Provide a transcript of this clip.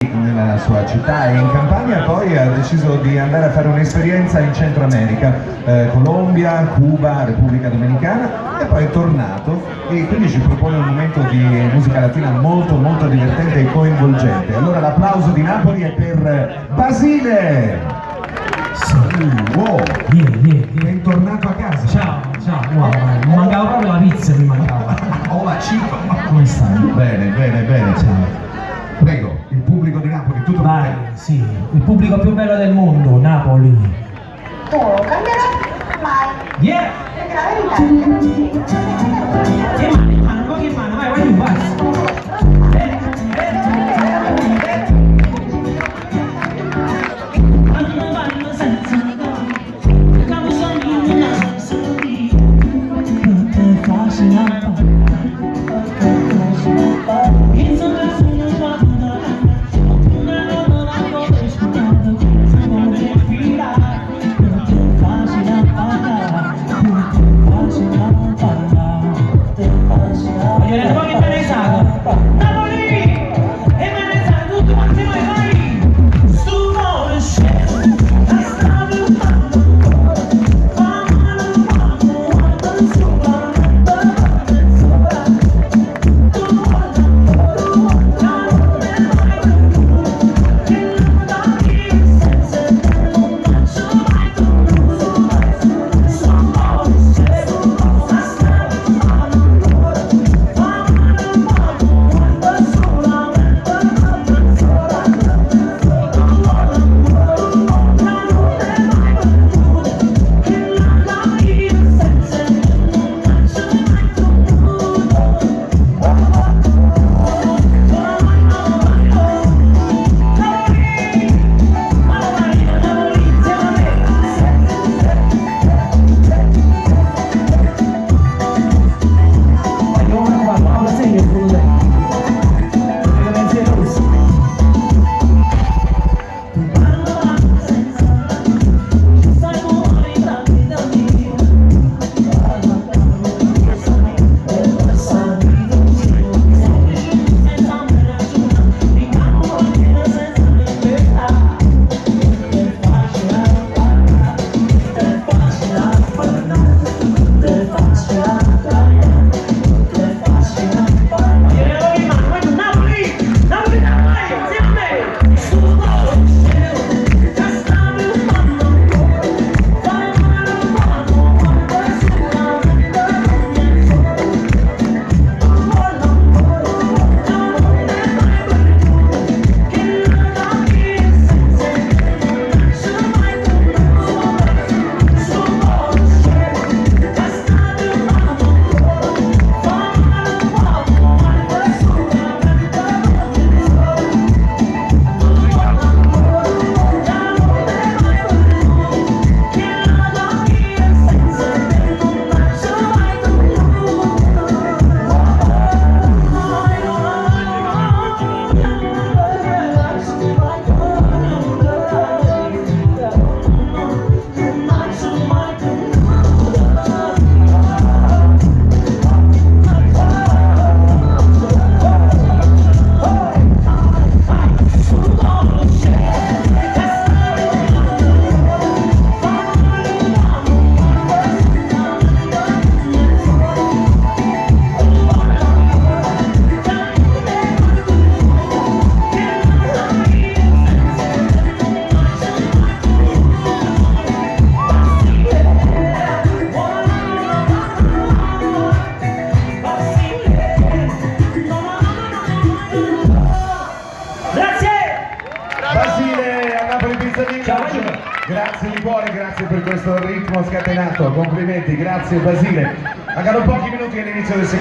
nella sua città e in Campania, poi ha deciso di andare a fare un'esperienza in Centro America, Colombia, Cuba, Repubblica Dominicana, e poi è tornato e quindi ci propone un momento di musica latina molto molto divertente e coinvolgente. Allora l'applauso di Napoli è per Basile! Wow! Bentornato a casa! Ciao, wow, mi mancava proprio la pizza, mi mancava. Hola chico! Come stai? Bene, Ciao. prego, il pubblico di Napoli, tutto Vai, bene? sì, il pubblico più bello del mondo, Napoli. Tu cambierà mai. Yeah! Perché la verità è che Che mano, vai, you pass. Grazie di cuore, grazie per questo ritmo scatenato, complimenti, grazie Basile. Mancano pochi minuti all'inizio del secondo.